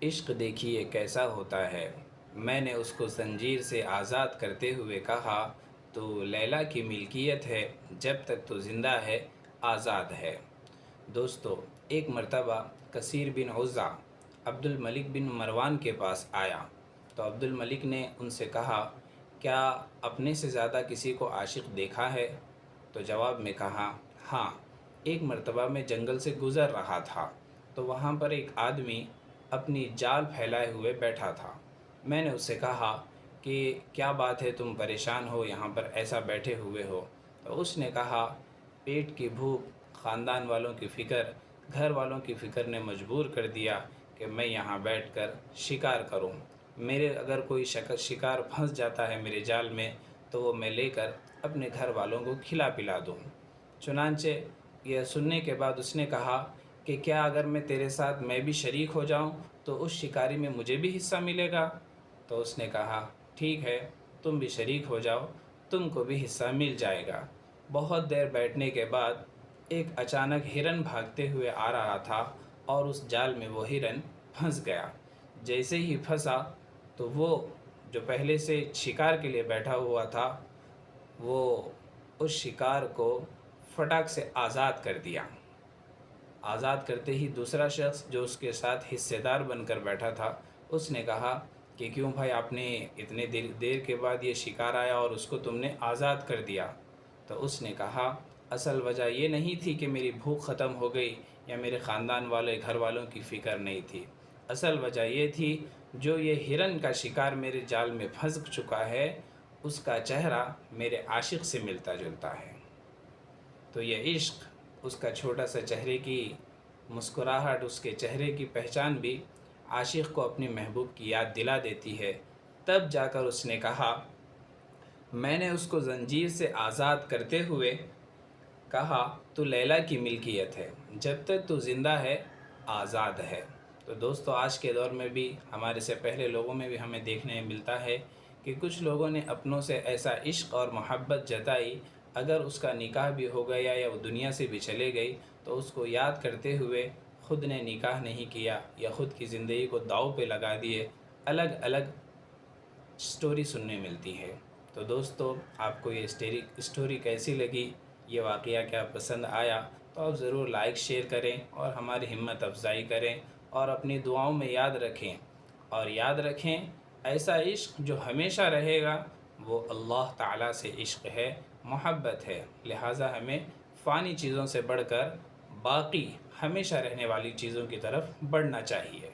عشق دیکھیے کیسا ہوتا ہے۔ میں نے اس کو زنجیر سے آزاد کرتے ہوئے کہا تو لیلا کی ملکیت ہے، جب تک تو زندہ ہے آزاد ہے۔ دوستو، ایک مرتبہ کثیر بن عزا عبد الملک بن مروان کے پاس آیا تو عبد الملک نے ان سے کہا، کیا اپنے سے زیادہ کسی کو عاشق دیکھا ہے؟ تو جواب میں کہا، ہاں، ایک مرتبہ میں جنگل سے گزر رہا تھا تو وہاں پر ایک آدمی اپنی جال پھیلائے ہوئے بیٹھا تھا۔ میں نے اس سے کہا کہ کیا بات ہے، تم پریشان ہو، یہاں پر ایسا بیٹھے ہوئے ہو؟ تو اس نے کہا، پیٹ کی بھوک، خاندان والوں کی فکر، گھر والوں کی فکر نے مجبور کر دیا کہ میں یہاں بیٹھ کر شکار کروں۔ میرے اگر کوئی شکار پھنس جاتا ہے میرے جال میں تو وہ میں لے کر اپنے گھر والوں کو کھلا پلا دوں۔ چنانچہ یہ سننے کے بعد اس نے کہا کہ کیا اگر میں تیرے ساتھ میں بھی شریک ہو جاؤں تو اس شکاری میں مجھے بھی حصہ ملے گا؟ تو اس نے کہا، ٹھیک ہے، تم بھی شریک ہو جاؤ، تم کو بھی حصہ مل جائے گا۔ بہت دیر بیٹھنے کے بعد ایک اچانک ہرن بھاگتے ہوئے آ رہا تھا اور اس جال میں وہ ہرن پھنس گیا۔ جیسے ہی پھنسا تو وہ جو پہلے سے شکار کے لیے بیٹھا ہوا تھا وہ اس شکار کو فٹاک سے آزاد کر دیا۔ آزاد کرتے ہی دوسرا شخص جو اس کے ساتھ حصہ دار بن کر بیٹھا تھا، اس نے کہا کہ کیوں بھائی، آپ نے اتنے دیر کے بعد یہ شکار آیا اور اس کو تم نے آزاد کر دیا؟ تو اس نے کہا، اصل وجہ یہ نہیں تھی کہ میری بھوک ختم ہو گئی یا میرے خاندان والے گھر والوں کی فکر نہیں تھی۔ اصل وجہ یہ تھی، جو یہ ہرن کا شکار میرے جال میں پھنس چکا ہے، اس کا چہرہ میرے عاشق سے ملتا جلتا ہے۔ تو یہ عشق، اس کا چھوٹا سا چہرے کی مسکراہٹ، اس کے چہرے کی پہچان بھی عاشق کو اپنی محبوب کی یاد دلا دیتی ہے۔ تب جا کر اس نے کہا، میں نے اس کو زنجیر سے آزاد کرتے ہوئے کہا تو لیلا کی ملکیت ہے، جب تک تو زندہ ہے آزاد ہے۔ تو دوستو، آج کے دور میں بھی ہمارے سے پہلے لوگوں میں بھی ہمیں دیکھنے ملتا ہے کہ کچھ لوگوں نے اپنوں سے ایسا عشق اور محبت جتائی، اگر اس کا نکاح بھی ہو گیا یا وہ دنیا سے بھی چلے گئی تو اس کو یاد کرتے ہوئے خود نے نکاح نہیں کیا یا خود کی زندگی کو داؤ پہ لگا دیے۔ الگ الگ سٹوری سننے ملتی ہے۔ تو دوستو، آپ کو یہ سٹوری کیسی لگی، یہ واقعہ کیا پسند آیا، تو آپ ضرور لائک شیئر کریں اور ہماری ہمت افزائی کریں اور اپنی دعاؤں میں یاد رکھیں۔ اور یاد رکھیں، ایسا عشق جو ہمیشہ رہے گا وہ اللہ تعالیٰ سے عشق ہے، محبت ہے۔ لہٰذا ہمیں فانی چیزوں سے بڑھ کر باقی ہمیشہ رہنے والی چیزوں کی طرف بڑھنا چاہیے۔